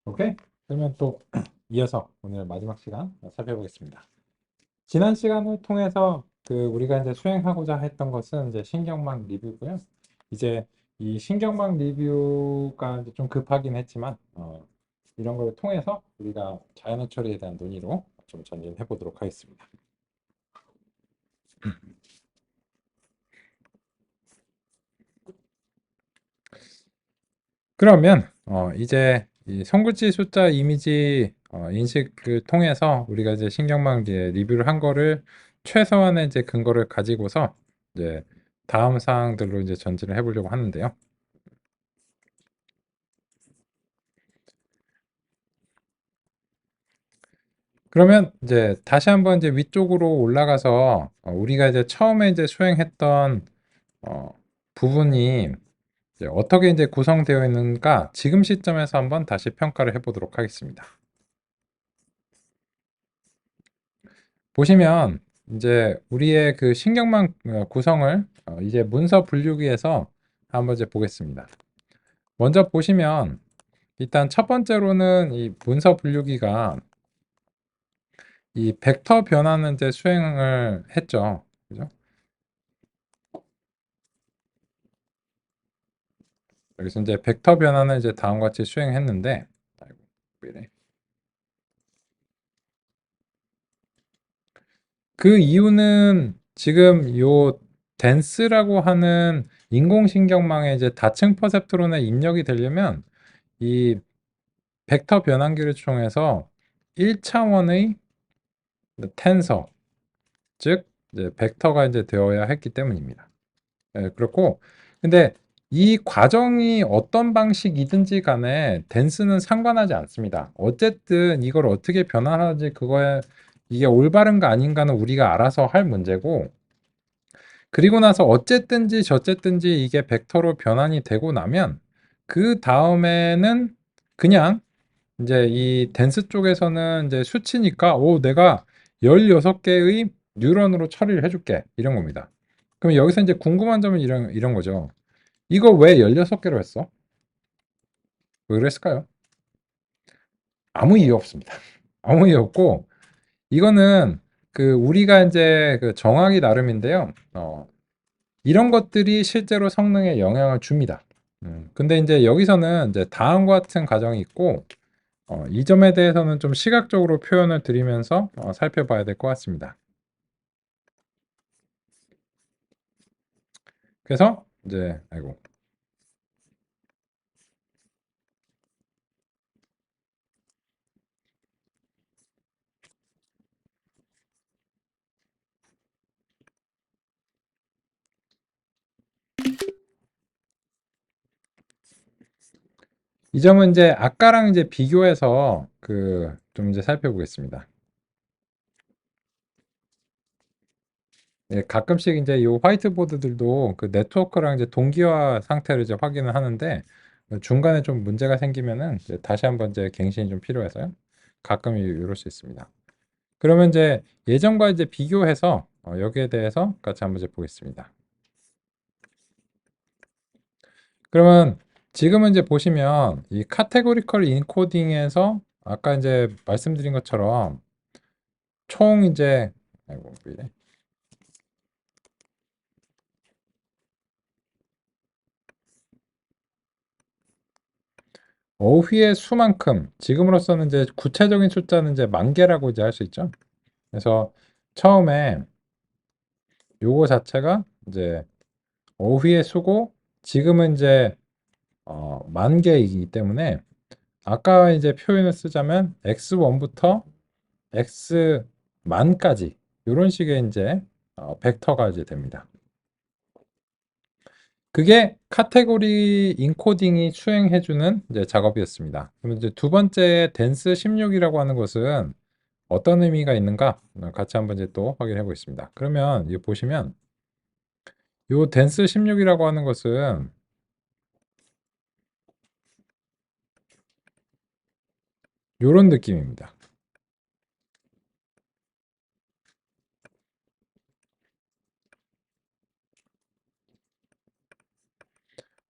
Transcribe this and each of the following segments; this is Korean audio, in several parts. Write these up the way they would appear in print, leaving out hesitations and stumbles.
오케이. 그러면 또 이어서 오늘 마지막 시간 살펴보겠습니다. 지난 시간을 통해서 우리가 이제 수행하고자 했던 것은 이제 신경망 리뷰고요. 이제 이 신경망 리뷰가 이제 좀 급하긴 했지만 이런 걸 통해서 우리가 자연어 처리에 대한 논의로 좀 전진해 보도록 하겠습니다. 그러면 이제 이 손글씨 숫자 이미지 인식을 통해서 우리가 이제 신경망 이제 리뷰를 한 거를 최소한의 이제 근거를 가지고서 이제 다음 사항들로 이제 전진을 해보려고 하는데요. 그러면 이제 다시 한번 이제 위쪽으로 올라가서 우리가 이제 처음에 이제 수행했던 어, 부분이 이제 어떻게 이제 구성되어 있는가 지금 시점에서 한번 다시 평가를 해보도록 하겠습니다. 보시면 이제 우리의 그 신경망 구성을 이제 문서 분류기에서 한번 이제 보겠습니다. 먼저 보시면 일단 첫 번째로는 이 문서 분류기가 이 벡터 변화는 이제 수행을 했죠. 그죠? 여기서 이제 벡터 변화는 이제 다음과 같이 수행했는데, 아이고, 왜 이래? 그 이유는 지금 요 댄스라고 하는 인공신경망의 이제 다층 퍼셉트론에 입력이 되려면 이 벡터 변환기를 통해서 1차원의 텐서, 즉 이제 벡터가 이제 되어야 했기 때문입니다. 예, 그렇고 근데 이 과정이 어떤 방식이든지 간에 댄스는 상관하지 않습니다. 어쨌든 이걸 어떻게 변환하지 그거에 이게 올바른가 아닌가는 우리가 알아서 할 문제고 그리고 나서 어쨌든지 저쨌든지 이게 벡터로 변환이 되고 나면 그 다음에는 그냥 이제 이 댄스 쪽에서는 이제 수치니까 내가 16개의 뉴런으로 처리를 해줄게 이런 겁니다. 그럼 여기서 이제 궁금한 점은 이런 거죠. 이거 왜 16개로 했어? 왜 그랬을까요? 아무 이유 없습니다. 아무 이유 없고 이거는 우리가 이제 정하기 나름인데요. 이런 것들이 실제로 성능에 영향을 줍니다. 근데 이제 여기서는 이제 다음과 같은 과정이 있고 이 점에 대해서는 좀 시각적으로 표현을 드리면서 살펴봐야 될 것 같습니다. 그래서 이제 아이고 이 점은 이제 아까랑 이제 비교해서 좀 이제 살펴보겠습니다. 예, 가끔씩 이제 이 화이트보드들도 그 네트워크랑 이제 동기화 상태를 이제 확인을 하는데 중간에 좀 문제가 생기면은 이제 다시 한번 이제 갱신이 좀 필요해서요. 가끔 이럴 수 있습니다. 그러면 이제 예전과 이제 비교해서 여기에 대해서 같이 한번 이제 보겠습니다. 그러면 지금은 이제 보시면 이 카테고리컬 인코딩에서 아까 이제 말씀드린 것처럼 총 이제 아이고 왜 이래? 어휘의 수만큼 지금으로서는 이제 구체적인 숫자는 이제 만 개라고 이제 할 수 있죠. 그래서 처음에 요거 자체가 이제 어휘의 수고 지금은 이제 만 개이기 때문에 아까 이제 표현을 쓰자면 x1부터 x만까지 이런 식의 이제 벡터가 이제 됩니다. 그게 카테고리 인코딩이 수행해주는 이제 작업이었습니다. 그러면 이제 두 번째 댄스 16이라고 하는 것은 어떤 의미가 있는가 같이 한번 이제 또 확인해 보겠습니다. 그러면 이 보시면 요 댄스 16이라고 하는 것은 요런 느낌입니다.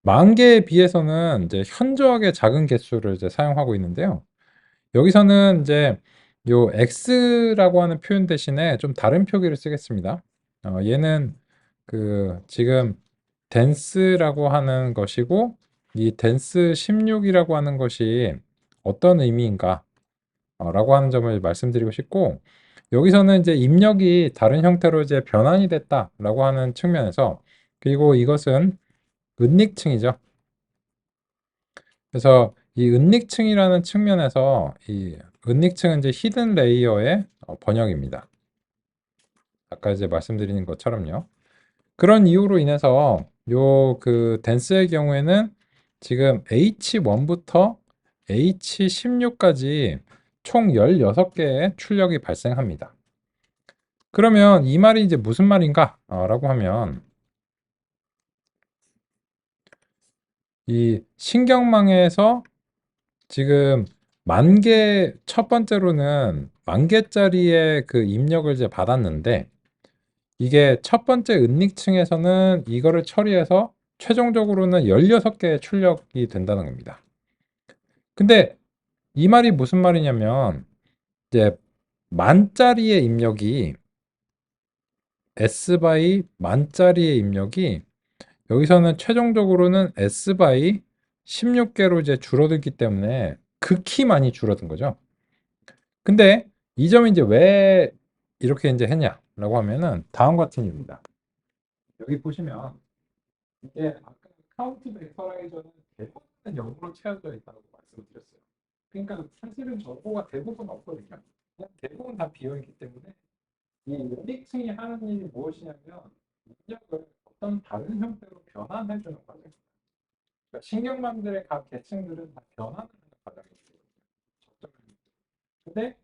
만 개에 비해서는 이제 현저하게 작은 개수를 이제 사용하고 있는데요. 여기서는 이제 요 x라고 하는 표현 대신에 좀 다른 표기를 쓰겠습니다. 얘는 그 지금 dense라고 하는 것이고 이 dense 16이라고 하는 것이 어떤 의미인가 라고 하는 점을 말씀드리고 싶고, 여기서는 이제 입력이 다른 형태로 이제 변환이 됐다라고 하는 측면에서, 그리고 이것은 은닉층이죠. 그래서 이 은닉층이라는 측면에서 이 은닉층은 이제 히든 레이어의 번역입니다. 아까 이제 말씀드린 것처럼요. 그런 이유로 인해서 요 그 댄스의 경우에는 지금 H1부터 H16까지 총 16개의 출력이 발생합니다. 그러면 이 말이 이제 무슨 말인가? 라고 하면 이 신경망에서 지금 만 개, 첫 번째로는 만 개짜리의 그 입력을 이제 받았는데, 이게 첫 번째 은닉층에서는 이거를 처리해서 최종적으로는 16개의 출력이 된다는 겁니다. 근데 이 말이 무슨 말이냐면, 이제 만짜리의 입력이 S 바이 만짜리의 입력이 여기서는 최종적으로는 S 바이 16개로 이제 줄어들기 때문에 극히 많이 줄어든 거죠. 근데 이 점이 이제 왜 이렇게 이제 했냐라고 하면은 다음 같은 이유입니다. 여기 보시면 이게 아까 카운트 벡터라이저는 대부분은 0으로 채워져 있다고 말씀을 드렸어요. 그러니까 사실은 정보가 대부분 없거든요. 그냥 대부분 다 비어 있기 때문에 이 유닉층이 하는 일이 무엇이냐면 입력을 어떤 다른 형태로 변환해 주는 과정입니다. 그러니까 신경망들의 각 계층들은 다 변환을 하는 과정이거든요. 근데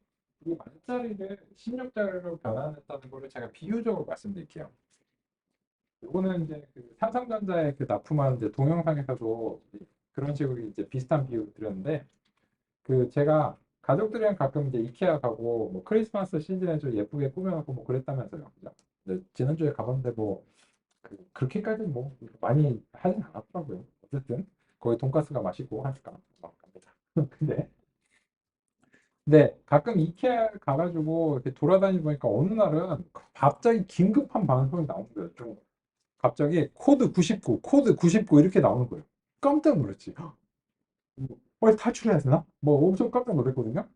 이 만짜리를 16짜리로 변환했다는 거를 제가 비유적으로 말씀드릴게요. 이거는 이제 그 삼성전자의 그 납품한 이제 동영상에서도 그런 식으로 이제 비슷한 비유 드렸는데, 그 제가 가족들이랑 가끔 이제 이케아 가고 뭐 크리스마스 시즌에 좀 예쁘게 꾸며놓고 뭐 그랬다면서요. 그죠? 근데 지난주에 가봤는데 뭐 그렇게까지 뭐 많이 하진 않았더라고요. 어쨌든 거기 돈가스가 맛있고 하니까 막 갑니다. 근데 가끔 이케아 가가지고 이렇게 돌아다니 보니까 어느 날은 갑자기 긴급한 방송이 나오는 거예요. 좀 갑자기 코드 99, 코드 99 이렇게 나오는 거예요. 깜짝 놀랐지. 빨리 탈출해야 되나? 뭐 엄청 깜짝 놀랐거든요.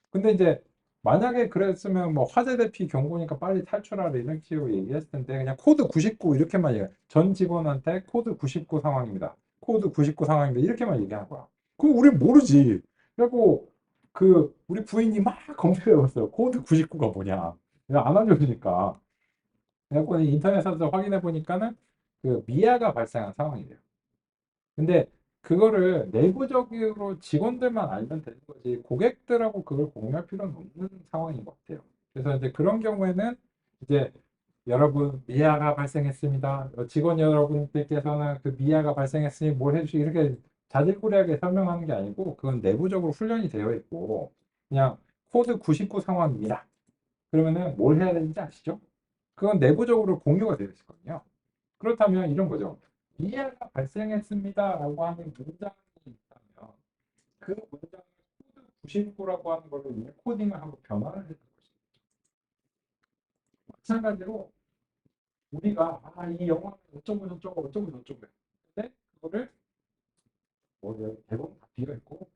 근데 이제 만약에 그랬으면 뭐 화재 대피 경고니까 빨리 탈출하라 이런 식으로 얘기했을 텐데 그냥 코드 99 이렇게만 얘기해. 전 직원한테 코드 99 상황입니다. 코드 99 상황입니다. 이렇게만 얘기하는 거야. 그럼 우린 모르지. 그래갖고 그 우리 부인이 막 검색해봤어요. 코드 99가 뭐냐. 그냥 안 알려주니까. 그래갖고 인터넷에서 확인해 보니까는 그 미아가 발생한 상황이래요. 근데 그거를 내부적으로 직원들만 알면 되는 거지 고객들하고 그걸 공유할 필요는 없는 상황인 것 같아요. 그래서 이제 그런 경우에는 이제 여러분 미아가 발생했습니다. 직원 여러분들께서는 그 미아가 발생했으니 뭘 해주시 이렇게 자질구레하게 설명하는 게 아니고 그건 내부적으로 훈련이 되어 있고 그냥 코드 99 상황입니다. 그러면은 뭘 해야 되는지 아시죠? 그건 내부적으로 공유가 되어 있거든요. 그렇다면 이런 거죠. 이해가 발생했습니다라고 하는 문장이 있다면 그 문장을 코드 99라고 하는 걸로 이제 코딩을 하고 변화를 해줄 것입니다. 마찬가지로 우리가 이 영화는 어쩌고 저쩌고 어쩌고 저쩌고 근데 그거를 뭐 대부분 다 비어 있고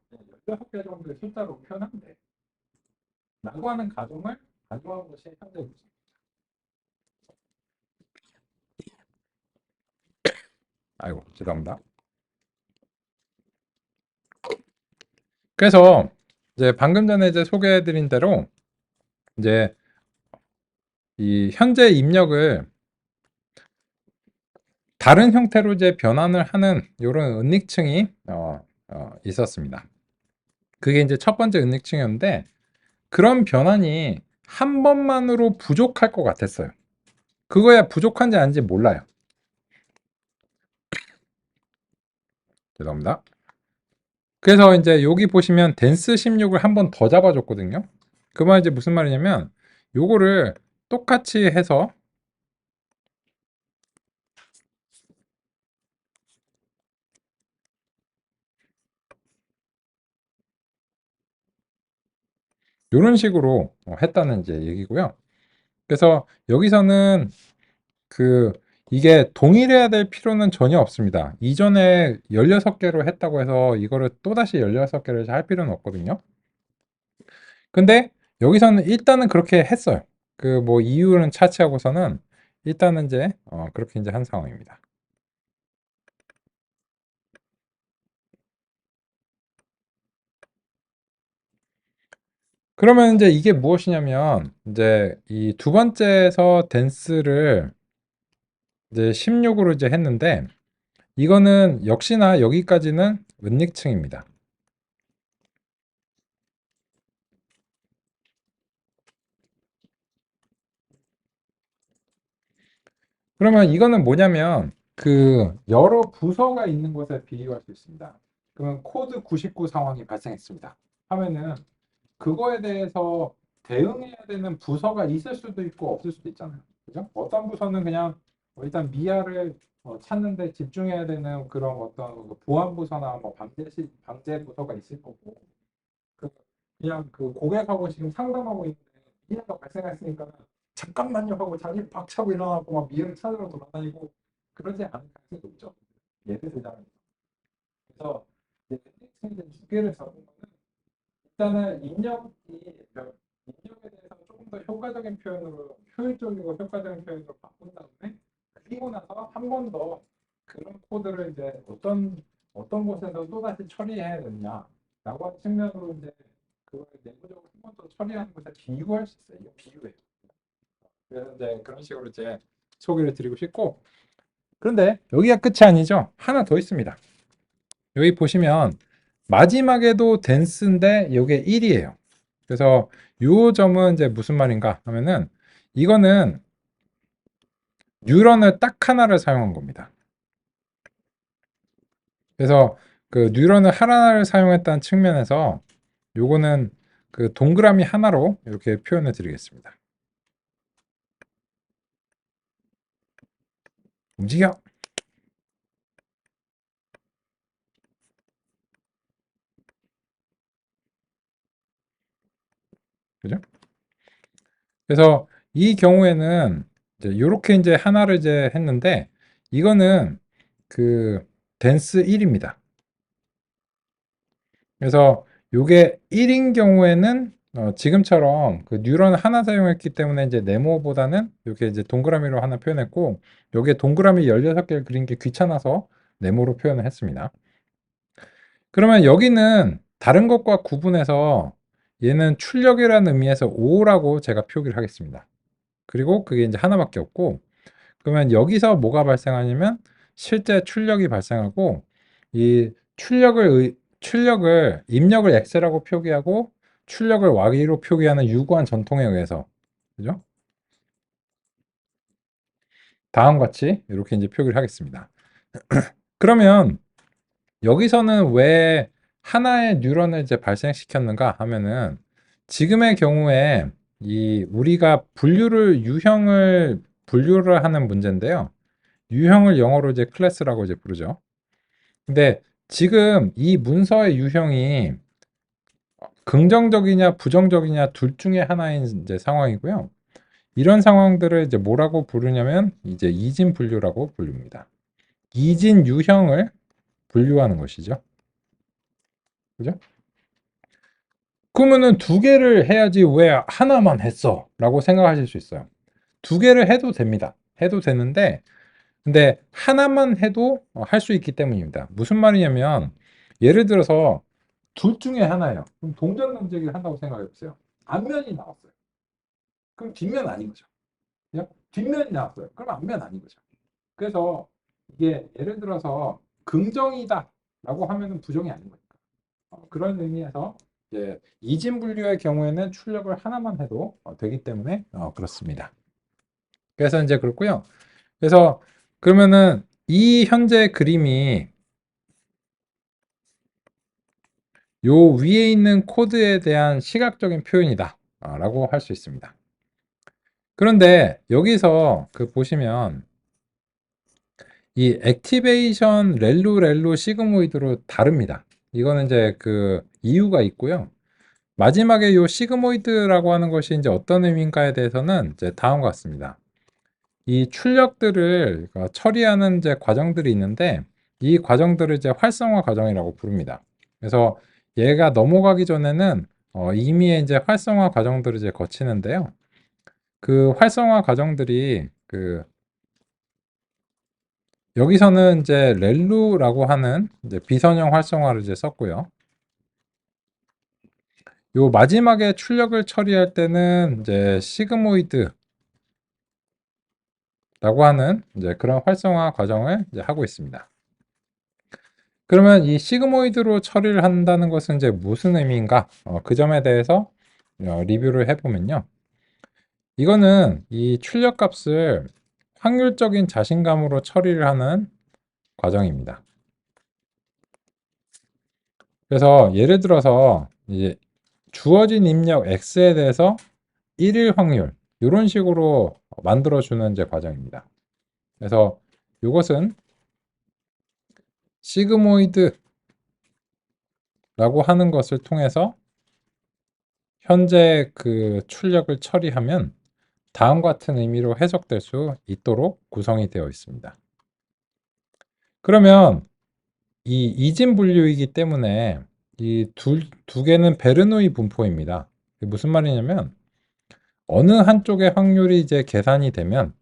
16개 정도의 숫자로 표현하면 돼. 라고 하는 가정을 가져온 것이 현재 문제입니다. 아이고 죄송합니다. 그래서 이제 방금 전에 이제 소개해드린 대로 이제 이 현재 입력을 다른 형태로 이제 변환을 하는 이런 은닉층이 있었습니다. 그게 이제 첫 번째 은닉층이었는데 그런 변환이 한 번만으로 부족할 것 같았어요. 그거야 부족한지 아닌지 몰라요. 죄송합니다. 그래서 이제 여기 보시면 댄스 16을 한 번 더 잡아줬거든요. 그 말 이제 무슨 말이냐면 요거를 똑같이 해서 요런 식으로 했다는 이제 얘기고요. 그래서 여기서는 그 이게 동일해야 될 필요는 전혀 없습니다. 이전에 16개로 했다고 해서 이거를 또다시 16개를 할 필요는 없거든요. 근데 여기서는 일단은 그렇게 했어요. 그 뭐 이유는 차치하고서는 일단은 이제 그렇게 이제 한 상황입니다. 그러면 이제 이게 무엇이냐면 이제 이 두 번째에서 댄스를 이제 16으로 이제 했는데 이거는 역시나 여기까지는 은닉층입니다. 그러면 이거는 뭐냐면 그 여러 부서가 있는 것에 비유할 수 있습니다. 그러면 코드 99 상황이 발생했습니다. 하면은 그거에 대해서 대응해야 되는 부서가 있을 수도 있고 없을 수도 있잖아요. 그죠? 어떤 부서는 그냥 일단 미아를 찾는데 집중해야 되는 그런 어떤 그 보안 부서나 뭐 방제 부서가 있을 거고 그 그냥 그 고객하고 지금 상담하고 있는데 미아가 발생했으니까 잠깐만요 하고 자기 박차고 일어나고 막 미아를 찾으러 돌아다니고 그러지 않을 가능성이 높죠. 예를 들자면 그래서 이제 hendix에 두 개를 잡은 거는 일단은 입력에 대해서 조금 더 효과적인 표현으로 효율적이고 효과적인 표현으로 바꾼 다음에 그리고 나서 한 번 더 그런 코드를 이제 어떤 곳에서 또 다시 처리해야 되느냐라고 하는 측면으로 이제 그걸 내부적으로 한 번 더 처리하는 것에 비유할 수 있어요. 이거 비유예요. 그래서 이제 그런 식으로 이제 소개를 드리고 싶고 그런데 여기가 끝이 아니죠. 하나 더 있습니다. 여기 보시면 마지막에도 댄스인데 이게 1이에요. 그래서 요 점은 이제 무슨 말인가 하면은 이거는 뉴런을 딱 하나를 사용한 겁니다. 그래서 그 뉴런을 하나를 사용했다는 측면에서 요거는 그 동그라미 하나로 이렇게 표현을 드리겠습니다. 움직여. 그죠? 그래서 이 경우에는 이제 요렇게 이제 하나를 이제 했는데 이거는 그 댄스 1입니다. 그래서 요게 1인 경우에는 지금처럼 그 뉴런 하나 사용했기 때문에 이제 네모보다는 이렇게 이제 동그라미로 하나 표현했고 요게 동그라미 16개를 그린 게 귀찮아서 네모로 표현을 했습니다. 그러면 여기는 다른 것과 구분해서 얘는 출력이라는 의미에서 5라고 제가 표기를 하겠습니다. 그리고 그게 이제 하나밖에 없고 그러면 여기서 뭐가 발생하냐면 실제 출력이 발생하고 이 출력을 입력을 x라고 표기하고 출력을 y로 표기하는 유구한 전통에 의해서 그죠? 다음과 같이 이렇게 이제 표기를 하겠습니다. 그러면 여기서는 왜 하나의 뉴런을 이제 발생시켰는가 하면은 지금의 경우에 이 우리가 분류를 하는 문제인데요. 유형을 영어로 이제 클래스라고 이제 부르죠. 근데 지금 이 문서의 유형이 긍정적이냐 부정적이냐 둘 중에 하나인 이제 상황이고요. 이런 상황들을 이제 뭐라고 부르냐면 이제 이진 분류라고 부릅니다. 이진 유형을 분류하는 것이죠. 그죠? 그러면은 두 개를 해야지 왜 하나만 했어? 라고 생각하실 수 있어요. 두 개를 해도 됩니다. 해도 되는데 근데 하나만 해도 할 수 있기 때문입니다. 무슨 말이냐면 예를 들어서 둘 중에 하나예요. 그럼 동전 던지기를 한다고 생각해 보세요. 앞면이 나왔어요. 그럼 뒷면 아닌 거죠. 그냥 뒷면이 나왔어요. 그럼 앞면 아닌 거죠. 그래서 이게 예를 들어서 긍정이다라고 하면은 부정이 아닌 거니까. 그런 의미에서 이제 이진 분류의 경우에는 출력을 하나만 해도 되기 때문에 그렇습니다. 그래서 이제 그렇고요. 그래서 그러면은 이 현재 그림이 요 위에 있는 코드에 대한 시각적인 표현이다 라고 할 수 있습니다. 그런데 여기서 그 보시면 이 액티베이션 렐루 시그모이드로 다릅니다. 이거는 이제 그 이유가 있고요. 마지막에 요 시그모이드라고 하는 것이 이제 어떤 의미인가에 대해서는 이제 다음과 같습니다. 이 출력들을 처리하는 이제 과정들이 있는데 이 과정들을 이제 활성화 과정이라고 부릅니다. 그래서 얘가 넘어가기 전에는 이미 이제 활성화 과정들을 이제 거치는데요. 그 활성화 과정들이 여기서는 이제 렐루라고 하는 이제 비선형 활성화를 이제 썼고요. 요 마지막에 출력을 처리할 때는 이제 시그모이드라고 하는 이제 그런 활성화 과정을 이제 하고 있습니다. 그러면 이 시그모이드로 처리를 한다는 것은 이제 무슨 의미인가? 그 점에 대해서 리뷰를 해보면요. 이거는 이 출력 값을 확률적인 자신감으로 처리를 하는 과정입니다. 그래서 예를 들어서 이제 주어진 입력 X에 대해서 1일 확률 이런 식으로 만들어주는 이제 과정입니다. 그래서 이것은 시그모이드라고 하는 것을 통해서 현재 그 출력을 처리하면 다음과 같은 의미로 해석될 수 있도록 구성이 되어 있습니다. 그러면 이 이진 분류이기 때문에 이 두 개는 베르노이 분포입니다. 이게 무슨 말이냐면 어느 한쪽의 확률이 이제 계산이 되면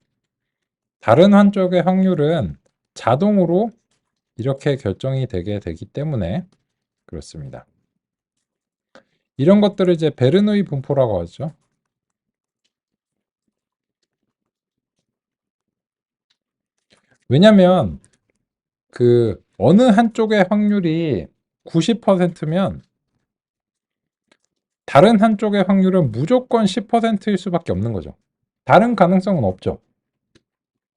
다른 한쪽의 확률은 자동으로 이렇게 결정이 되게 되기 때문에 그렇습니다. 이런 것들을 이제 베르노이 분포라고 하죠. 왜냐면 그 어느 한쪽의 확률이 90%면 다른 한쪽의 확률은 무조건 10%일 수밖에 없는 거죠. 다른 가능성은 없죠.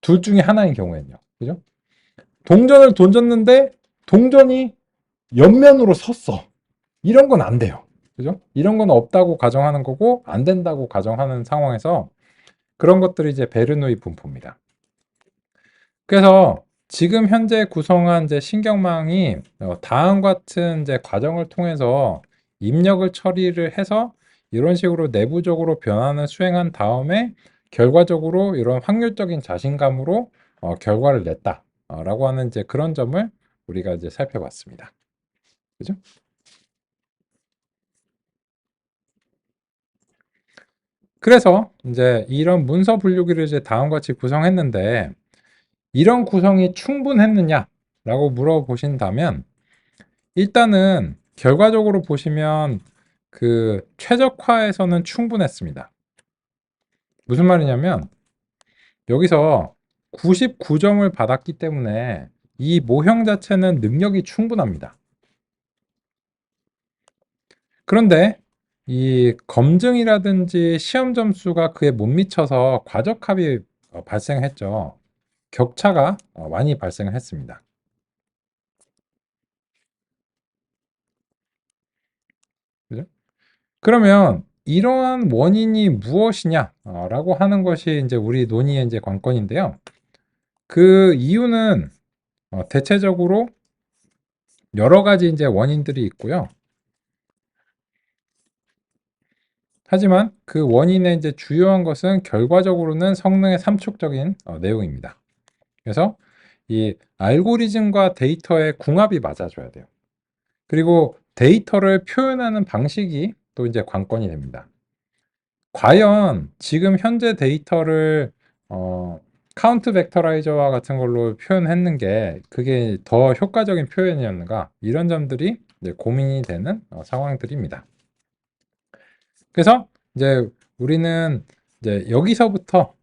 둘 중에 하나인 경우에는요. 그죠? 동전을 던졌는데 동전이 옆면으로 섰어. 이런 건 안 돼요. 그죠? 이런 건 없다고 가정하는 거고 안 된다고 가정하는 상황에서 그런 것들이 이제 베르노이 분포입니다. 그래서 지금 현재 구성한 이제 신경망이 다음과 같은 이제 과정을 통해서 입력을 처리를 해서 이런 식으로 내부적으로 변환을 수행한 다음에 결과적으로 이런 확률적인 자신감으로 결과를 냈다라고 하는 이제 그런 점을 우리가 이제 살펴봤습니다. 그죠? 그래서 이제 이런 문서 분류기를 이제 다음과 같이 구성했는데 이런 구성이 충분했느냐라고 물어보신다면 일단은 결과적으로 보시면 그 최적화에서는 충분했습니다. 무슨 말이냐면 여기서 99점을 받았기 때문에 이 모형 자체는 능력이 충분합니다. 그런데 이 검증이라든지 시험 점수가 그에 못 미쳐서 과적합이 발생했죠. 격차가 많이 발생을 했습니다. 그죠? 그러면 이러한 원인이 무엇이냐라고 하는 것이 이제 우리 논의의 이제 관건인데요. 그 이유는 대체적으로 여러 가지 이제 원인들이 있고요. 하지만 그 원인의 이제 주요한 것은 결과적으로는 성능의 삼축적인 내용입니다. 그래서 이 알고리즘과 데이터의 궁합이 맞아줘야 돼요. 그리고 데이터를 표현하는 방식이 또 이제 관건이 됩니다. 과연 지금 현재 데이터를 카운트 벡터라이저와 같은 걸로 표현했는 게 그게 더 효과적인 표현이었는가 이런 점들이 이제 고민이 되는 상황들입니다. 그래서 이제 우리는 이제 여기서부터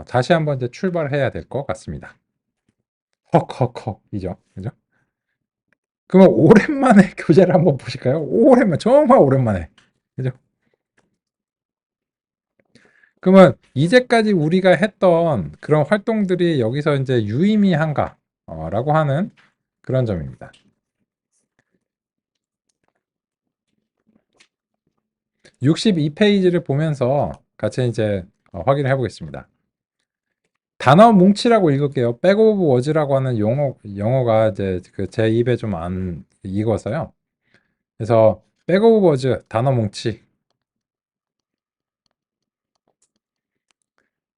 다시 한번 이제 출발해야 될 것 같습니다. 헉헉헉이죠, 그죠? 그러면 오랜만에 교재를 한번 보실까요? 오랜만, 정말 오랜만에, 그죠? 그러면 이제까지 우리가 했던 그런 활동들이 여기서 이제 유의미한가? 라고 하는 그런 점입니다. 62페이지를 보면서 같이 이제 확인을 해보겠습니다. 단어 뭉치라고 읽을게요. 백 오브 워즈라고 하는 영어가 이제 그 제 입에 좀 안 익어서요. 그래서 백 오브 워즈 단어 뭉치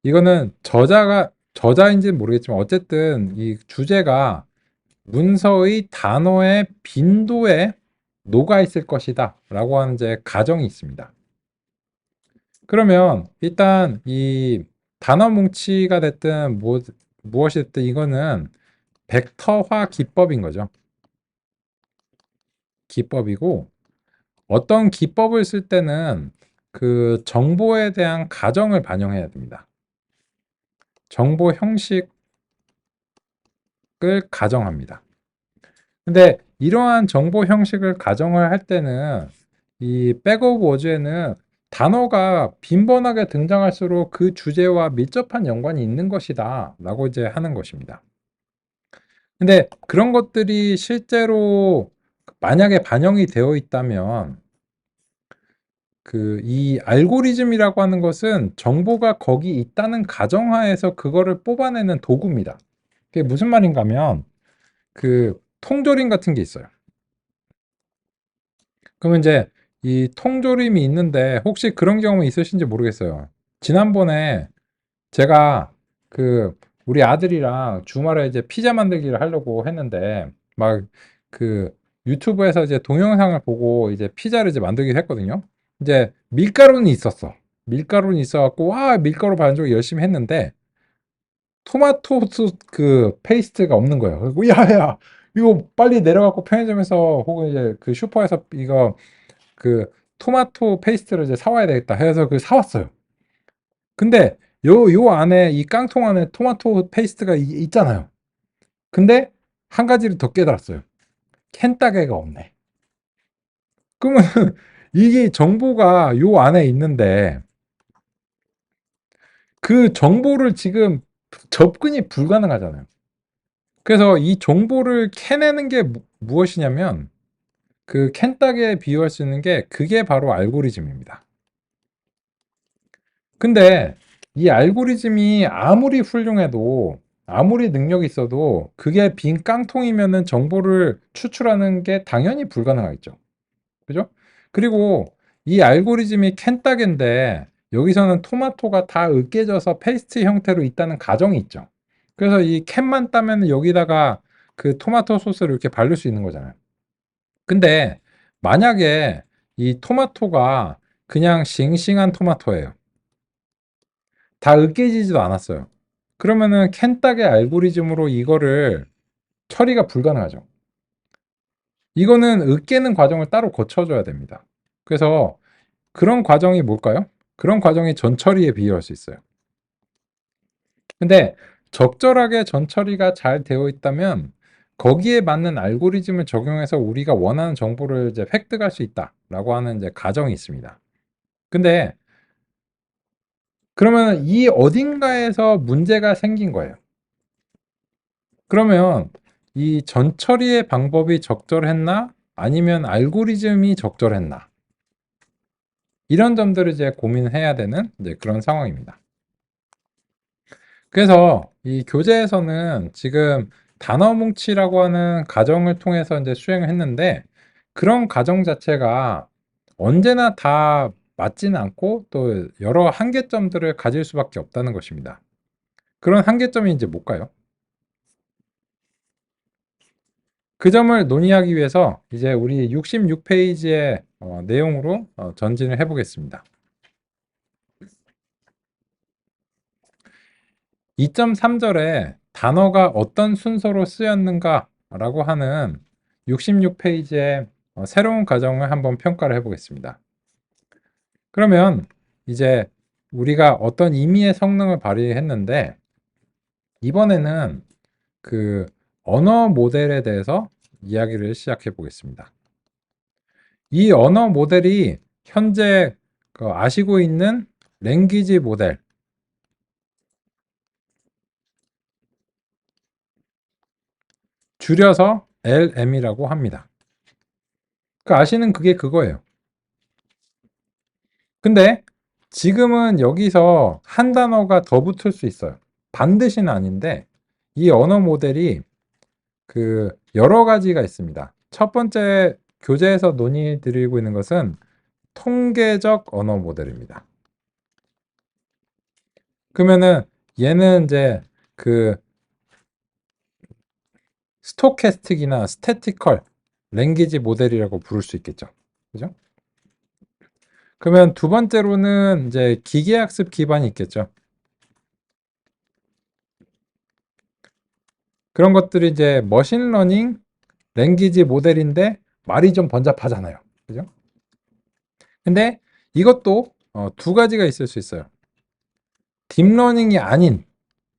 이거는 저자인지는 모르겠지만 어쨌든 이 주제가 문서의 단어의 빈도에 녹아 있을 것이다 라고 하는 이제 가정이 있습니다. 그러면 일단 이 단어 뭉치가 됐든 무엇이 됐든 이거는 벡터화 기법인 거죠. 기법이고 어떤 기법을 쓸 때는 그 정보에 대한 가정을 반영해야 됩니다. 정보 형식을 가정합니다. 근데 이러한 정보 형식을 가정을 할 때는 이 백오브 워즈에는 단어가 빈번하게 등장할수록 그 주제와 밀접한 연관이 있는 것이다 라고 이제 하는 것입니다. 근데 그런 것들이 실제로 만약에 반영이 되어 있다면 그 이 알고리즘이라고 하는 것은 정보가 거기 있다는 가정하에서 그거를 뽑아내는 도구입니다. 그게 무슨 말인가 하면 그 통조림 같은 게 있어요. 그러면 이제 이 통조림이 있는데 혹시 그런 경험 있으신지 모르겠어요. 지난번에 제가 그 우리 아들이랑 주말에 이제 피자 만들기를 하려고 했는데 막 그 유튜브에서 이제 동영상을 보고 이제 피자를 이제 만들기로 했거든요. 이제 밀가루는 있었어. 밀가루는 있어갖고 와 밀가루 반죽 열심히 했는데 토마토 그 페이스트가 없는 거예요. 그리고 야야 이거 빨리 내려갖고 편의점에서 혹은 이제 그 슈퍼에서 이거 그 토마토 페이스트를 이제 사와야 되겠다 해서 그 사왔어요. 근데 요 안에 이 깡통 안에 토마토 페이스트가 있잖아요. 근데 한 가지를 더 깨달았어요. 캔따개가 없네. 그러면 이게 정보가 요 안에 있는데 그 정보를 지금 접근이 불가능하잖아요. 그래서 이 정보를 캐내는 게 무엇이냐면 그 캔따개에 비유할 수 있는 게 그게 바로 알고리즘입니다. 근데 이 알고리즘이 아무리 훌륭해도 아무리 능력이 있어도 그게 빈 깡통이면은 정보를 추출하는 게 당연히 불가능하겠죠. 그죠? 그리고 이 알고리즘이 캔따개인데 여기서는 토마토가 다 으깨져서 페이스트 형태로 있다는 가정이 있죠. 그래서 이 캔만 따면 여기다가 그 토마토 소스를 이렇게 바를 수 있는 거잖아요. 근데 만약에 이 토마토가 그냥 싱싱한 토마토예요. 다 으깨지지도 않았어요. 그러면은 캔딱의 알고리즘으로 이거를 처리가 불가능하죠. 이거는 으깨는 과정을 따로 거쳐줘야 됩니다. 그래서 그런 과정이 뭘까요? 그런 과정이 전처리에 비유할 수 있어요. 근데 적절하게 전처리가 잘 되어 있다면 거기에 맞는 알고리즘을 적용해서 우리가 원하는 정보를 이제 획득할 수 있다라고 하는 이제 가정이 있습니다. 근데 그러면 이 어딘가에서 문제가 생긴 거예요. 그러면 이 전처리의 방법이 적절했나? 아니면 알고리즘이 적절했나? 이런 점들을 이제 고민해야 되는 이제 그런 상황입니다. 그래서 이 교재에서는 지금 단어 뭉치라고 하는 가정을 통해서 이제 수행을 했는데 그런 가정 자체가 언제나 다 맞지는 않고 또 여러 한계점들을 가질 수밖에 없다는 것입니다. 그런 한계점이 이제 뭘까요? 그 점을 논의하기 위해서 이제 우리 66페이지의 내용으로 전진을 해보겠습니다. 2.3절에 단어가 어떤 순서로 쓰였는가 라고 하는 66페이지의 새로운 가정을 한번 평가를 해보겠습니다. 그러면 이제 우리가 어떤 임의의 성능을 발휘했는데 이번에는 그 언어 모델에 대해서 이야기를 시작해 보겠습니다. 이 언어 모델이 현재 아시고 있는 랭귀지 모델, 줄여서 LM이라고 합니다. 아시는 그게 그거예요. 근데 지금은 여기서 한 단어가 더 붙을 수 있어요. 반드시는 아닌데 이 언어 모델이 그 여러 가지가 있습니다. 첫 번째 교재에서 논의 드리고 있는 것은 통계적 언어 모델입니다. 그러면은 얘는 이제 그 스토캐스틱이나 스태티컬 랭귀지 모델이라고 부를 수 있겠죠. 그죠? 그러면 두 번째로는 이제 기계학습 기반이 있겠죠. 그런 것들이 이제 머신러닝 랭귀지 모델인데 말이 좀 번잡하잖아요. 그죠? 근데 이것도 두 가지가 있을 수 있어요. 딥러닝이 아닌,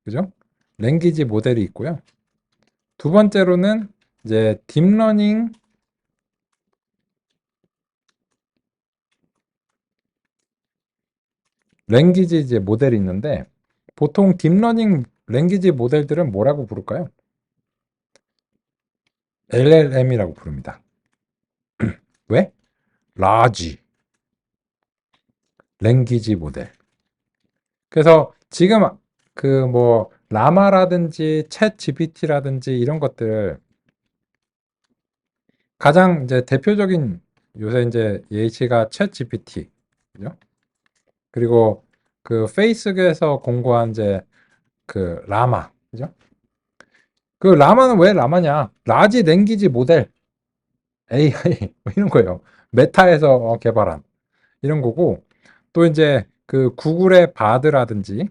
그죠? 랭귀지 모델이 있고요. 두 번째로는 이제 딥러닝 랭귀지 이제 모델이 있는데 보통 딥러닝 랭귀지 모델들은 뭐라고 부를까요? LLM이라고 부릅니다. 왜? 라지 랭귀지 모델. 그래서 지금 그 뭐 라마라든지 챗 GPT라든지 이런 것들 가장 이제 대표적인 요새 이제 예시가 챗 GPT, 그죠? 그리고 그 페이스북에서 공고한 이제 그 라마, 그죠? 그 라마는 왜 라마냐? 라지 랭귀지 모델 AI 뭐 이런 거예요. 메타에서 개발한 이런 거고 또 이제 그 구글의 바드라든지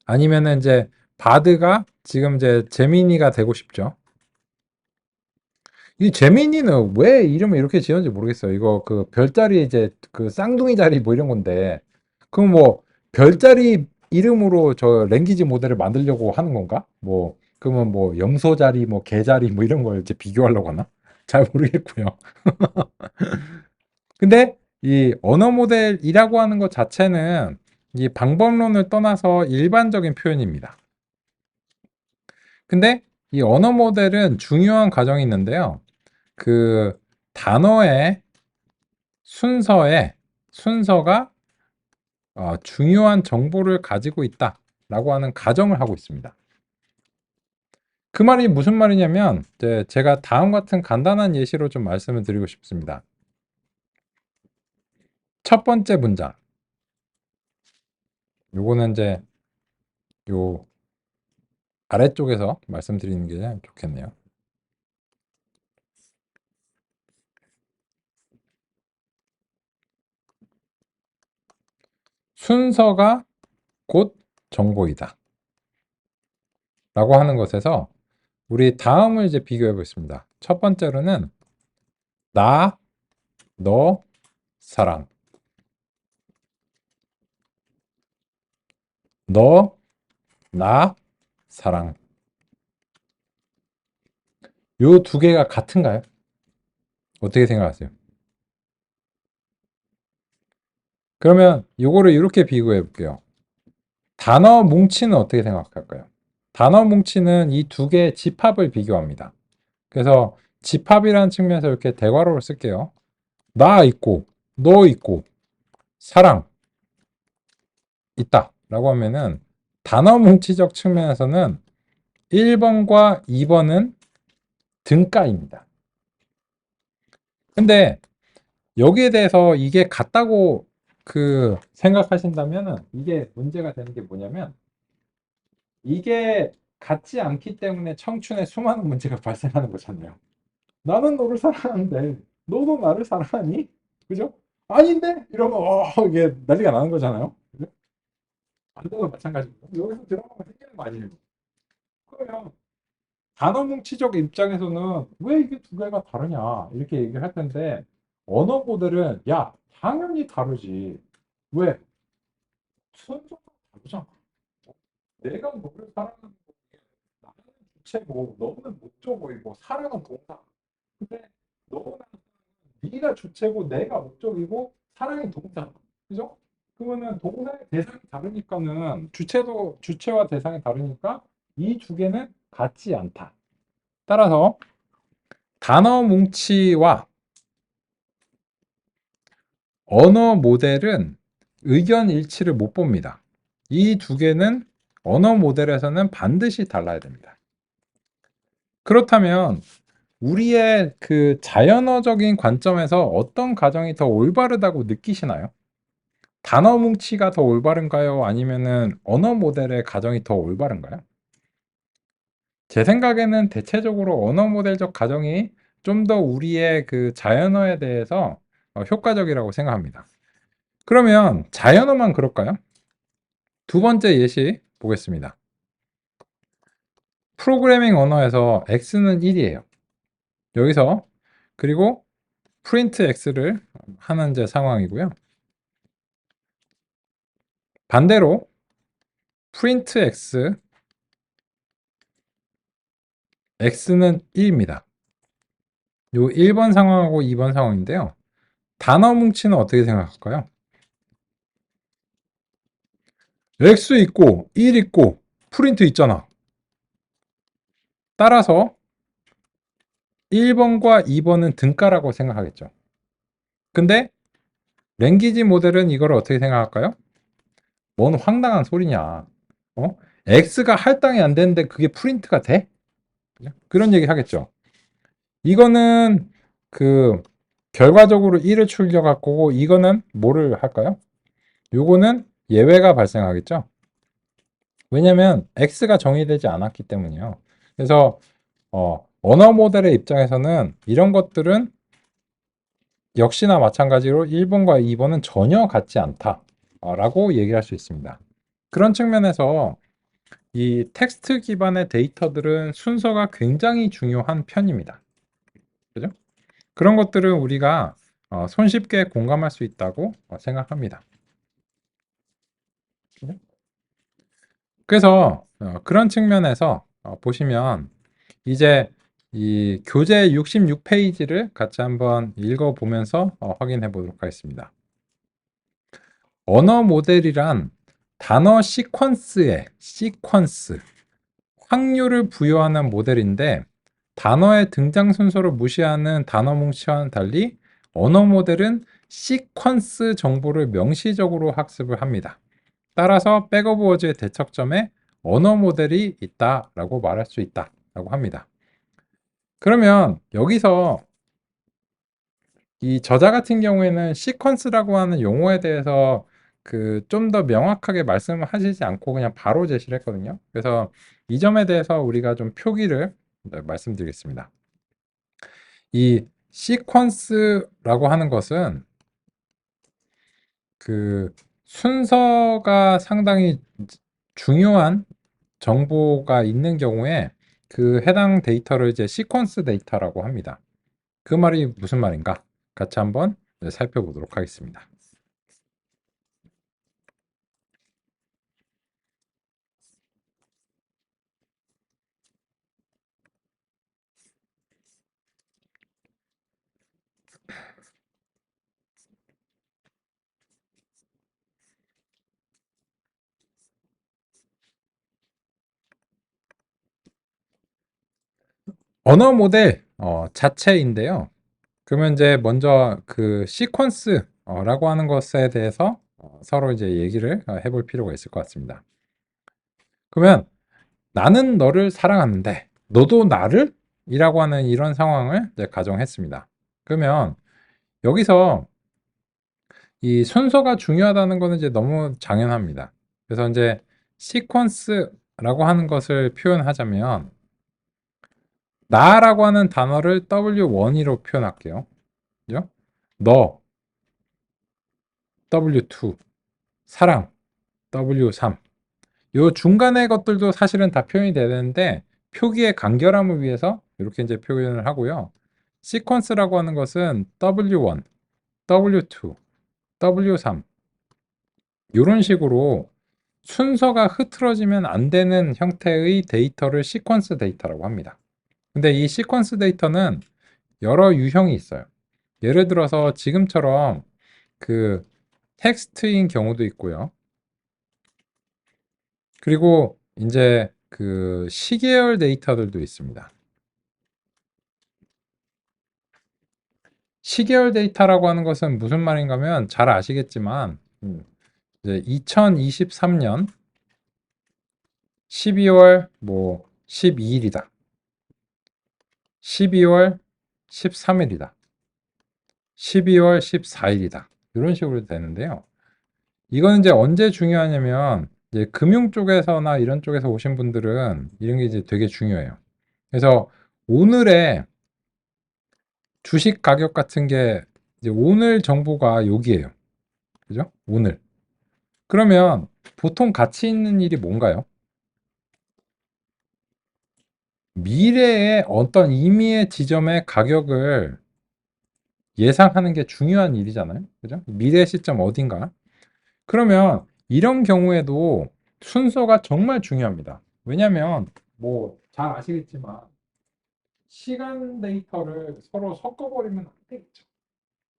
아니면은 이제 바드가 지금 이제 제미니가 되고 싶죠. 이 제미니는 왜 이름을 이렇게 지었는지 모르겠어요. 이거 그 별자리 이제 그 쌍둥이 자리 뭐 이런 건데 그럼 뭐 별자리 이름으로 저 랭귀지 모델을 만들려고 하는 건가? 뭐 그러면 뭐 염소 자리 뭐 개 자리 뭐 이런 걸 이제 비교하려고 하나? 잘 모르겠고요. 근데 이 언어 모델이라고 하는 것 자체는 이 방법론을 떠나서 일반적인 표현입니다. 근데 이 언어 모델은 중요한 과정이 있는데요. 그 단어의 순서가 중요한 정보를 가지고 있다라고 하는 가정을 하고 있습니다. 그 말이 무슨 말이냐면 이제 제가 다음 같은 간단한 예시로 좀 말씀을 드리고 싶습니다. 첫 번째 문장. 요거는 이제 요 아래쪽에서 말씀드리는 게 좋겠네요. 순서가 곧 정보이다. 라고 하는 것에서 우리 다음을 이제 비교해 보겠습니다. 첫 번째로는 나, 너, 사랑. 너, 나, 사랑. 요 두 개가 같은가요? 어떻게 생각하세요? 그러면 요거를 이렇게 비교해 볼게요. 단어 뭉치는 어떻게 생각할까요? 단어 뭉치는 이 두 개의 집합을 비교합니다. 그래서 집합이라는 측면에서 이렇게 대괄호를 쓸게요. 나 있고, 너 있고, 사랑 있다. 라고 하면은 단어 뭉치적 측면에서는 1번과 2번은 등가입니다. 근데 여기에 대해서 이게 같다고 그 생각하신다면은 이게 문제가 되는 게 뭐냐면 이게 같지 않기 때문에 청춘에 수많은 문제가 발생하는 거잖아요. 나는 너를 사랑하는데 너도 나를 사랑하니? 그죠? 아닌데? 이러면 이게 난리가 나는 거잖아요. 그죠? 반대도 마찬가지고 여기서 드라마가 생기는 거 아니에요. 그러면 단어 뭉치적 입장에서는 왜 이게 두 개가 다르냐 이렇게 얘기를 할 텐데 언어 모델은 야 당연히 다르지. 왜? 순서가 다르잖아. 내가 너를 사랑하는 게 나는 주체고 너는 목적어이고 사랑은 동사. 근데 너나 네가 주체고 내가 목적이고 사랑이 동사. 그죠? 그러면은 동사의 대상이 다르니까는 주체도 주체와 대상이 다르니까 이 두 개는 같지 않다. 따라서 단어 뭉치와 언어 모델은 의견 일치를 못 봅니다. 이 두 개는 언어 모델에서는 반드시 달라야 됩니다. 그렇다면 우리의 그 자연어적인 관점에서 어떤 가정이 더 올바르다고 느끼시나요? 단어 뭉치가 더 올바른가요? 아니면은 언어 모델의 가정이 더 올바른가요? 제 생각에는 대체적으로 언어 모델적 가정이 좀 더 우리의 그 자연어에 대해서 효과적이라고 생각합니다. 그러면 자연어만 그럴까요? 두 번째 예시 보겠습니다. 프로그래밍 언어에서 x는 1이에요. 여기서 그리고 프린트 x를 하는 제 상황이고요. 반대로 프린트 x, x는 1입니다. 요 1번 상황하고 2번 상황인데요. 단어 뭉치는 어떻게 생각할까요? x 있고 1 있고 프린트 있잖아. 따라서 1번과 2번은 등가라고 생각하겠죠. 근데 랭귀지 모델은 이걸 어떻게 생각할까요? 뭔 황당한 소리냐. 어? x가 할당이 안 되는데 그게 프린트가 돼? 그런 얘기 하겠죠. 이거는 그 결과적으로 1을 출력할 거고 이거는 뭐를 할까요? 요거는 예외가 발생하겠죠. 왜냐면 x가 정의되지 않았기 때문이에요. 그래서 언어 모델의 입장에서는 이런 것들은 역시나 마찬가지로 1번과 2번은 전혀 같지 않다라고 얘기할 수 있습니다. 그런 측면에서 이 텍스트 기반의 데이터들은 순서가 굉장히 중요한 편입니다. 그죠? 그런 것들은 우리가 손쉽게 공감할 수 있다고 생각합니다. 그죠? 그래서 그런 측면에서 보시면 이제 이 교재 66페이지를 같이 한번 읽어보면서 확인해 보도록 하겠습니다. 언어 모델이란 단어 시퀀스, 확률을 부여하는 모델인데 단어의 등장 순서를 무시하는 단어 뭉치와는 달리 언어 모델은 시퀀스 정보를 명시적으로 학습을 합니다. 따라서 백오브워즈의 대척점에 언어 모델이 있다라고 말할 수 있다라고 합니다. 그러면 여기서 이 저자 같은 경우에는 시퀀스라고 하는 용어에 대해서 그 좀 더 명확하게 말씀을 하시지 않고 그냥 바로 제시를 했거든요. 그래서 이 점에 대해서 우리가 좀 표기를 말씀드리겠습니다. 이 시퀀스라고 하는 것은 그 순서가 상당히 중요한 정보가 있는 경우에 그 해당 데이터를 이제 시퀀스 데이터라고 합니다. 그 말이 무슨 말인가? 같이 한번 살펴보도록 하겠습니다. 언어 모델 자체인데요. 그러면 이제 먼저 그 시퀀스라고 하는 것에 대해서 서로 이제 얘기를 해볼 필요가 있을 것 같습니다. 그러면 나는 너를 사랑하는데 너도 나를? 이라고 하는 이런 상황을 이제 가정했습니다. 그러면 여기서 이 순서가 중요하다는 것은 이제 너무 당연합니다. 그래서 이제 시퀀스라고 하는 것을 표현하자면 나라고 하는 단어를 W1로 표현할게요. 그죠? 너 W2, 사랑 W3. 요 중간의 것들도 사실은 다 표현이 돼야 되는데 표기의 간결함을 위해서 이렇게 이제 표현을 하고요. 시퀀스라고 하는 것은 W1, W2, W3 이런 식으로 순서가 흐트러지면 안 되는 형태의 데이터를 시퀀스 데이터라고 합니다. 근데 이 시퀀스 데이터는 여러 유형이 있어요. 예를 들어서 지금처럼 그 텍스트인 경우도 있고요. 그리고 이제 그 시계열 데이터들도 있습니다. 시계열 데이터라고 하는 것은 무슨 말인가 하면 잘 아시겠지만 이제 2023년 12월 뭐 12일이다. 12월 13일이다. 12월 14일이다. 이런 식으로 되는데요. 이거는 이제 언제 중요하냐면 이제 금융 쪽에서나 이런 쪽에서 오신 분들은 이런 게 이제 되게 중요해요. 그래서 오늘의 주식 가격 같은 게 이제 오늘 정보가 여기에요. 그죠? 오늘. 그러면 보통 가치 있는 일이 뭔가요? 미래의 어떤 임의의 지점의 가격을 예상하는 게 중요한 일이잖아요. 그죠? 미래 시점 어딘가. 그러면 이런 경우에도 순서가 정말 중요합니다. 왜냐면 뭐 잘 아시겠지만 시간 데이터를 서로 섞어버리면 안 되겠죠.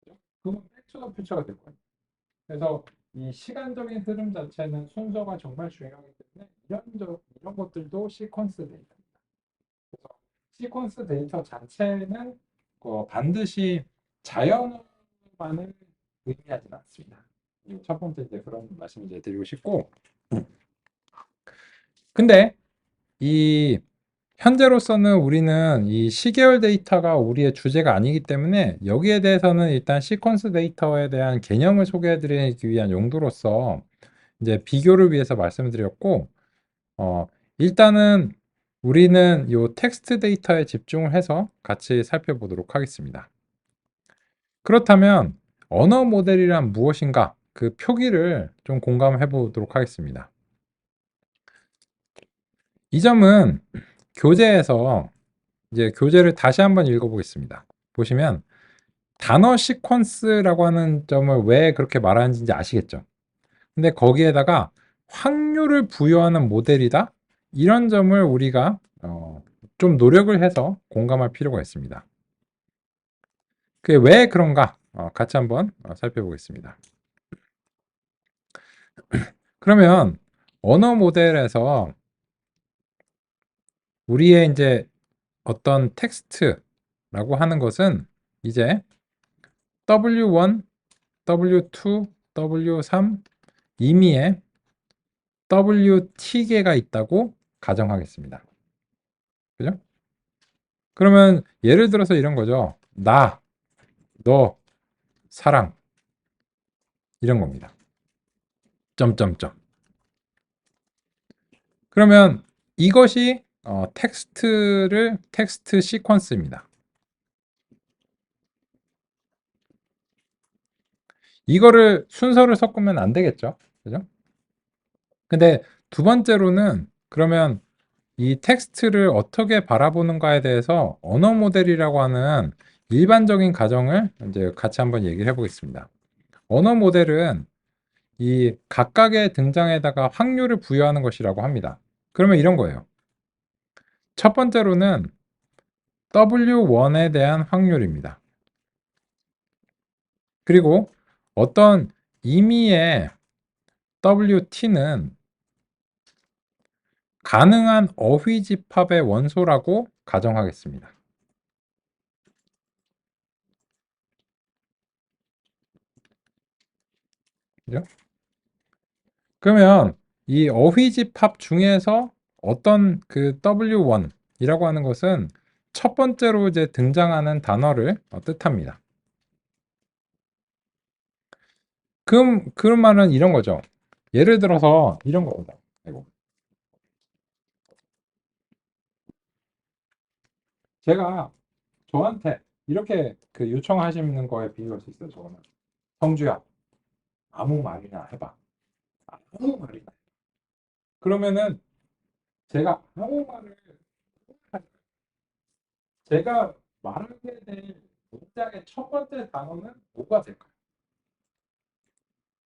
그죠? 그건 백투더 퓨처가 될 거예요. 그래서 이 시간적인 흐름 자체는 순서가 정말 중요하기 때문에 이런 것들도 시퀀스 데이터입니다. 그래서 시퀀스 데이터 자체는 반드시 자연어만을 의미하지는 않습니다. 이 첫 번째 이제 그런 말씀을 이제 드리고 싶고, 근데 이 현재로서는 우리는 이 시계열 데이터가 우리의 주제가 아니기 때문에 여기에 대해서는 일단 시퀀스 데이터에 대한 개념을 소개해 드리기 위한 용도로서 이제 비교를 위해서 말씀을 드렸고, 어, 일단은 우리는 요 텍스트 데이터에 집중을 해서 같이 살펴보도록 하겠습니다. 그렇다면 언어 모델이란 무엇인가? 그 표기를 좀 공감해 보도록 하겠습니다. 이 점은 교재에서 이제 교재를 다시 한번 읽어보겠습니다. 보시면 단어 시퀀스라고 하는 점을 왜 그렇게 말하는지 이제 아시겠죠? 근데 거기에다가 확률을 부여하는 모델이다? 이런 점을 우리가 좀 노력을 해서 공감할 필요가 있습니다. 그게 왜 그런가? 같이 한번 살펴보겠습니다. 그러면 언어 모델에서 우리의 이제 어떤 텍스트라고 하는 것은 이제 W1, W2, W3 임의의 WT개가 있다고 가정하겠습니다. 그죠? 그러면 예를 들어서 이런 거죠. 나, 너, 사랑 이런 겁니다. 점점점. 그러면 이것이 텍스트 시퀀스입니다. 이거를 순서를 섞으면 안 되겠죠. 그죠? 근데 두 번째로는 그러면 이 텍스트를 어떻게 바라보는가에 대해서 언어 모델이라고 하는 일반적인 가정을 이제 같이 한번 얘기를 해보겠습니다. 언어 모델은 이 각각의 등장에다가 확률을 부여하는 것이라고 합니다. 그러면 이런 거예요. 첫 번째로는 W1에 대한 확률입니다. 그리고 어떤 임의의 WT는 가능한 어휘 집합의 원소라고 가정하겠습니다. 그죠? 그러면 이 어휘 집합 중에서 어떤 그 W1이라고 하는 것은 첫 번째로 이제 등장하는 단어를 뜻합니다. 그런 말은 이런 거죠. 예를 들어서 이런 겁니다. 아이고. 제가 저한테 이렇게 그 요청하시는 거에 비유할 수 있어요. 저거는 성주야 아무 말이나 해봐. 아무 말이나. 그러면은 제가 아무 말을 제가 말하게 될 문장의 첫 번째 단어는 뭐가 될까요?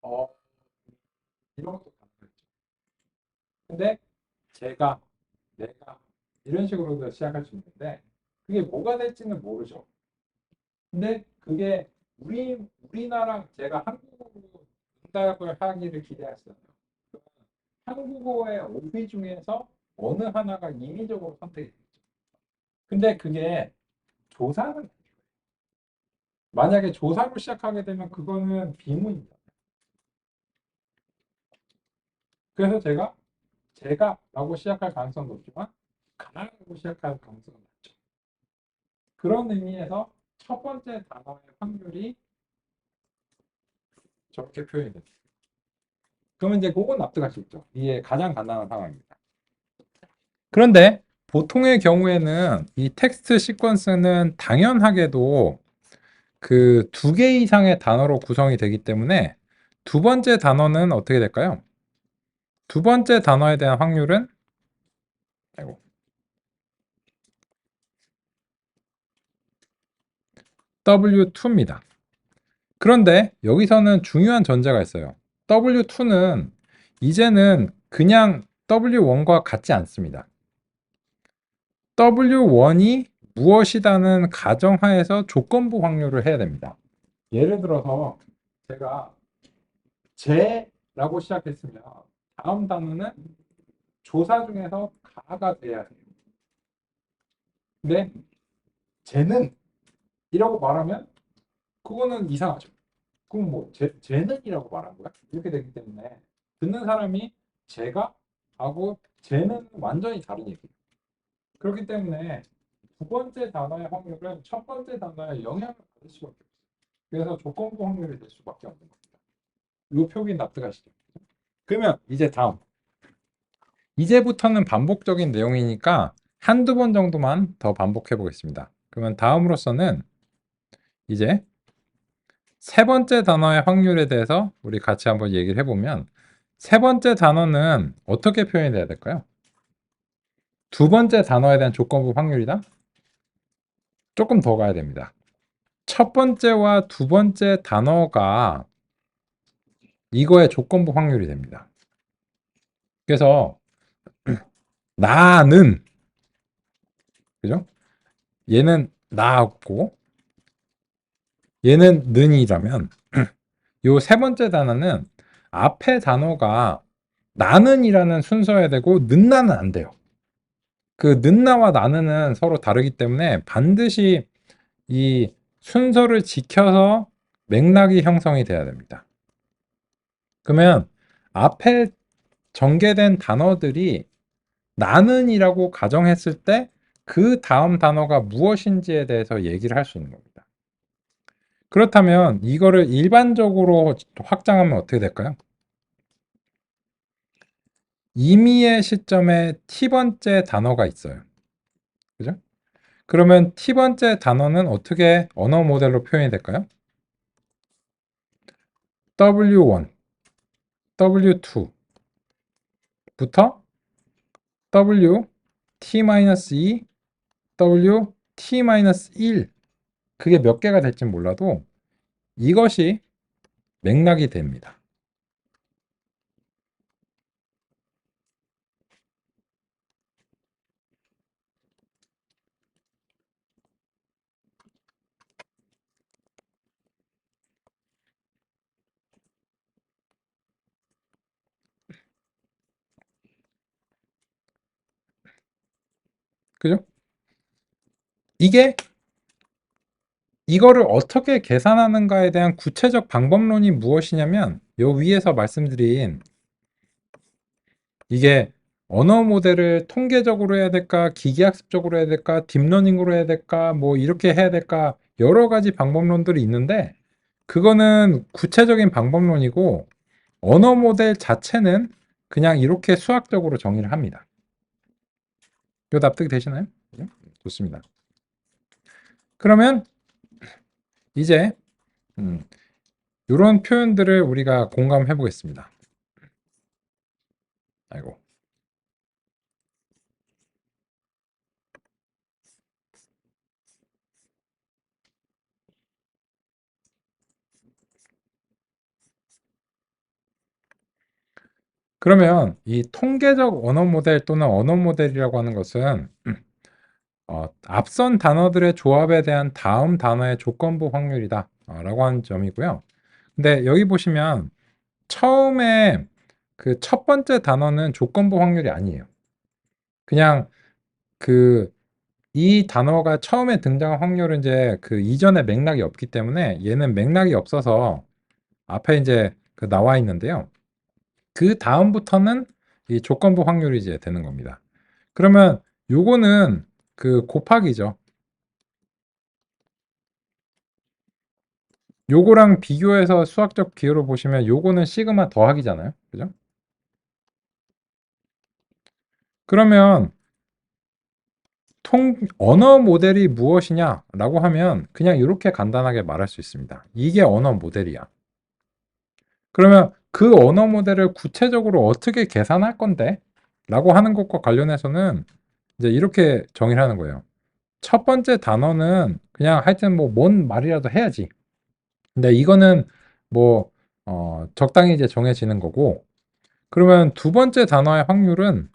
어, 이런 것도 가능하죠. 근데 제가, 내가 이런 식으로도 시작할 수 있는데 그게 뭐가 될지는 모르죠. 근데 그게 우리나라 제가 한국어로 응답을 하기를 기대했어요. 한국어의 어휘 중에서 어느 하나가 임의적으로 선택이 됐죠. 근데 그게 조사는 만약에 조사로 시작하게 되면 그거는 비문입니다. 그래서 제가라고 시작할 가능성은 높지만 가라고 시작할 가능성은 낮죠. 그런 의미에서 첫 번째 단어의 확률이 저렇게 표현이 됩니다. 그러면 이제 그건 납득할 수 있죠. 이게 가장 간단한 상황입니다. 그런데 보통의 경우에는 이 텍스트 시퀀스는 당연하게도 그 두 개 이상의 단어로 구성이 되기 때문에 두 번째 단어는 어떻게 될까요? 두 번째 단어에 대한 확률은 아이고, W2입니다. 그런데 여기서는 중요한 전제가 있어요. W2는 이제는 그냥 W1과 같지 않습니다. W1이 무엇이다는 가정하에서 조건부 확률을 해야 됩니다. 예를 들어서 제가 제라고 시작했으면 다음 단어는 조사 중에서 가가 돼야 돼요. 근데 쟤는 이라고 말하면 그거는 이상하죠. 그럼 뭐 쟤는 이라고 말한 거야? 이렇게 되기 때문에 듣는 사람이 제가 하고 쟤는 완전히 다른 얘기예요. 그렇기 때문에 두 번째 단어의 확률은 첫 번째 단어에 영향을 받을 수밖에 없어요. 그래서 조건부 확률이 될 수밖에 없는 겁니다. 이 표기 납득하시죠? 그러면 이제 다음. 이제부터는 반복적인 내용이니까 한두 번 정도만 더 반복해 보겠습니다. 그러면 다음으로서는 이제 세 번째 단어의 확률에 대해서 우리 같이 한번 얘기를 해보면 세 번째 단어는 어떻게 표현이 돼야 될까요? 두 번째 단어에 대한 조건부 확률이다? 조금 더 가야 됩니다. 첫 번째와 두 번째 단어가 이거의 조건부 확률이 됩니다. 그래서 나는 그죠? 얘는 나고 얘는 는이라면 요 세 번째 단어는 앞에 단어가 나는이라는 순서여야 되고 는나는 안 돼요. 그 는나와 나는은 서로 다르기 때문에 반드시 이 순서를 지켜서 맥락이 형성이 돼야 됩니다. 그러면 앞에 전개된 단어들이 나는이라고 가정했을 때 그 다음 단어가 무엇인지에 대해서 얘기를 할 수 있는 겁니다. 그렇다면 이거를 일반적으로 확장하면 어떻게 될까요? 임의의 시점에 T번째 단어가 있어요. 그죠? 그러면 T번째 단어는 어떻게 언어 모델로 표현이 될까요? W1, W2부터 W, T-2, W, T-1 그게 몇 개가 될지 몰라도 이것이 맥락이 됩니다. 그죠? 이게 이거를 어떻게 계산하는가에 대한 구체적 방법론이 무엇이냐면 요 위에서 말씀드린 이게 언어 모델을 통계적으로 해야 될까, 기계학습적으로 해야 될까, 딥러닝으로 해야 될까, 뭐 이렇게 해야 될까 여러 가지 방법론들이 있는데 그거는 구체적인 방법론이고 언어 모델 자체는 그냥 이렇게 수학적으로 정의를 합니다. 이거 납득이 되시나요? 네? 좋습니다. 그러면 이제 이런 표현들을 우리가 공감해 보겠습니다. 아이고. 그러면 이 통계적 언어 모델 또는 언어 모델이라고 하는 것은 앞선 단어들의 조합에 대한 다음 단어의 조건부 확률이다 라고 하는 점이고요. 근데 여기 보시면 처음에 그 첫 번째 단어는 조건부 확률이 아니에요. 그냥 그 이 단어가 처음에 등장한 확률은 이제 그 이전에 맥락이 없기 때문에 얘는 맥락이 없어서 앞에 이제 그 나와 있는데요. 그 다음부터는 이 조건부 확률이 이제 되는 겁니다. 그러면 요거는 그 곱하기죠. 요거랑 비교해서 수학적 기호로 보시면 요거는 시그마 더하기잖아요. 그죠? 그러면 언어 모델이 무엇이냐라고 하면 그냥 이렇게 간단하게 말할 수 있습니다. 이게 언어 모델이야. 그러면 그 언어 모델을 구체적으로 어떻게 계산할 건데? 라고 하는 것과 관련해서는 이제 이렇게 정의를 하는 거예요. 첫 번째 단어는 그냥 하여튼 뭐 뭔 말이라도 해야지. 근데 이거는 뭐 적당히 이제 정해지는 거고, 그러면 두 번째 단어의 확률은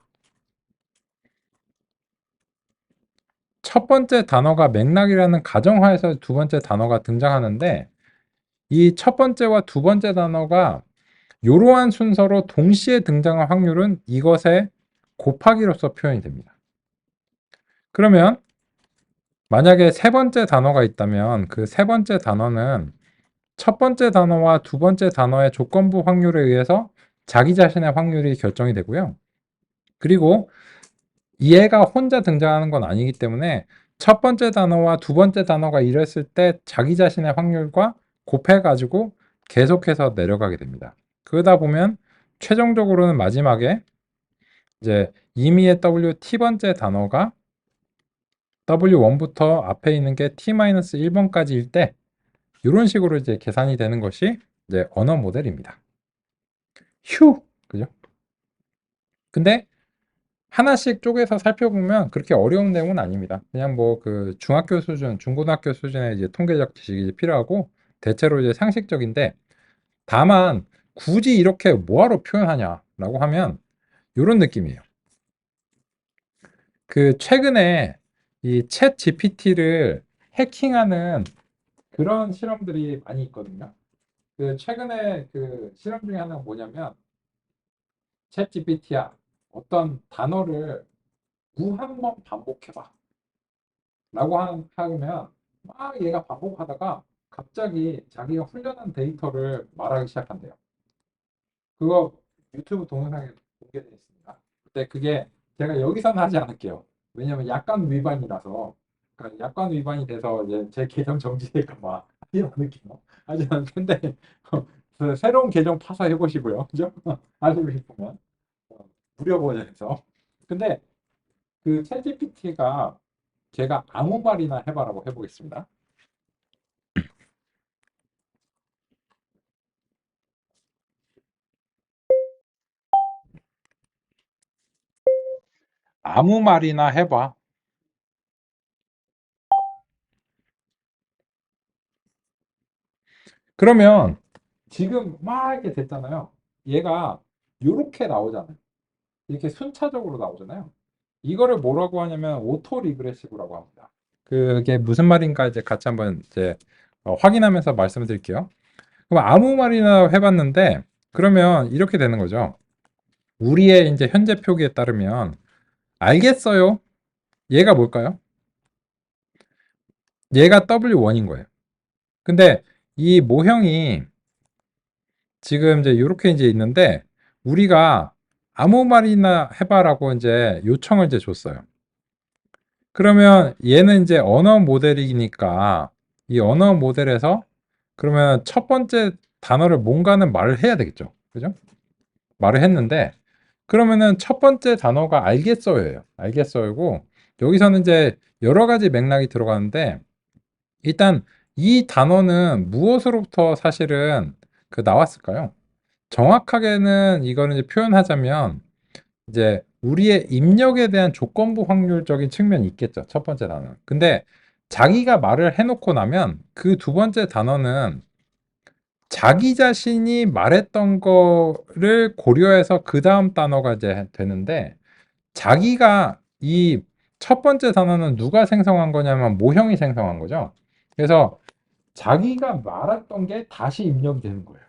첫 번째 단어가 맥락이라는 가정하에서 두 번째 단어가 등장하는데, 이 첫 번째와 두 번째 단어가 이러한 순서로 동시에 등장할 확률은 이것의 곱하기로서 표현이 됩니다. 그러면 만약에 세 번째 단어가 있다면 그 세 번째 단어는 첫 번째 단어와 두 번째 단어의 조건부 확률에 의해서 자기 자신의 확률이 결정이 되고요. 그리고 얘가 혼자 등장하는 건 아니기 때문에 첫 번째 단어와 두 번째 단어가 이랬을 때 자기 자신의 확률과 곱해가지고 계속해서 내려가게 됩니다. 그러다 보면 최종적으로는 마지막에 이제 임의의 t번째 단어가 w1부터 앞에 있는 게 t-1번까지일 때 이런 식으로 이제 계산이 되는 것이 이제 언어 모델입니다. 휴! 그죠? 근데 하나씩 쪼개서 살펴보면 그렇게 어려운 내용은 아닙니다. 그냥 뭐 그 중학교 수준, 중고등학교 수준의 이제 통계적 지식이 필요하고 대체로 이제 상식적인데, 다만 굳이 이렇게 뭐하러 표현하냐라고 하면 이런 느낌이에요. 그 최근에 이 챗 GPT를 해킹하는 그런 실험들이 많이 있거든요. 그 최근에 그 실험 중에 하나가 뭐냐면, 챗 GPT야 어떤 단어를 무한 번 반복해봐 라고 하면 막 얘가 반복하다가 갑자기 자기가 훈련한 데이터를 말하기 시작한대요. 그거 유튜브 동영상에 공개되어 있습니다. 근데 그게 제가 여기서는 하지 않을게요. 왜냐면 약관 위반이라서. 그러니까 약관 위반이 돼서 이제 제 계정 정지될까 봐 하지 않을게요. 하지 않을 텐데 그 새로운 계정 파서 해보시고요. 그죠? 하시고 싶으면 무료 버전에서. 근데 그 챗GPT가 제가 아무 말이나 해봐라고 해보겠습니다. 아무 말이나 해봐. 그러면 지금 막 이렇게 됐잖아요. 얘가 이렇게 나오잖아요. 이렇게 순차적으로 나오잖아요. 이거를 뭐라고 하냐면 오토 리그레시브라고 합니다. 그게 무슨 말인가 이제 같이 한번 이제 확인하면서 말씀을 드릴게요. 그럼 아무 말이나 해봤는데 그러면 이렇게 되는 거죠. 우리의 이제 현재 표기에 따르면 알겠어요. 얘가 뭘까요? 얘가 W1인 거예요. 근데 이 모형이 지금 이제 이렇게 이제 있는데 우리가 아무 말이나 해봐라고 이제 요청을 이제 줬어요. 그러면 얘는 이제 언어 모델이니까 이 언어 모델에서 그러면 첫 번째 단어를 뭔가는 말을 해야 되겠죠. 그죠? 말을 했는데 그러면은 첫 번째 단어가 알겠어요예요. 알겠어요고 여기서는 이제 여러 가지 맥락이 들어가는데 일단 이 단어는 무엇으로부터 사실은 그 나왔을까요? 정확하게는 이거는 이제 표현하자면 이제 우리의 입력에 대한 조건부 확률적인 측면이 있겠죠. 첫 번째 단어는. 근데 자기가 말을 해놓고 나면 그 두 번째 단어는 자기 자신이 말했던 거를 고려해서 그 다음 단어가 이제 되는데 자기가 이 첫 번째 단어는 누가 생성한 거냐면 모형이 생성한 거죠. 그래서 자기가 말했던 게 다시 입력이 되는 거예요.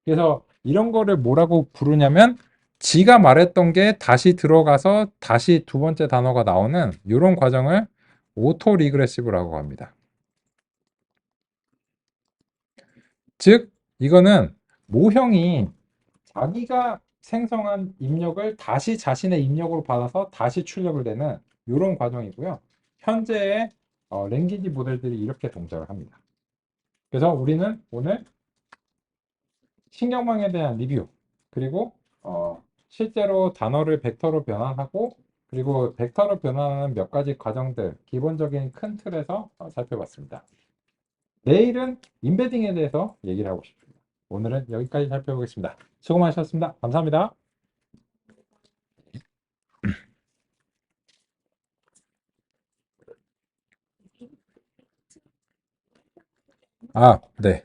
그래서 이런 거를 뭐라고 부르냐면 지가 말했던 게 다시 들어가서 다시 두 번째 단어가 나오는 이런 과정을 오토 리그레시브라고 합니다. 즉 이거는 모형이 자기가 생성한 입력을 다시 자신의 입력으로 받아서 다시 출력을 내는 이런 과정이고요. 현재의 랭귀지 모델들이 이렇게 동작을 합니다. 그래서 우리는 오늘 신경망에 대한 리뷰, 그리고 실제로 단어를 벡터로 변환하고, 그리고 벡터로 변환하는 몇 가지 과정들, 기본적인 큰 틀에서 살펴봤습니다. 내일은 인베딩에 대해서 얘기를 하고 싶습니다. 오늘은 여기까지 살펴보겠습니다. 수고 많으셨습니다. 감사합니다. 네.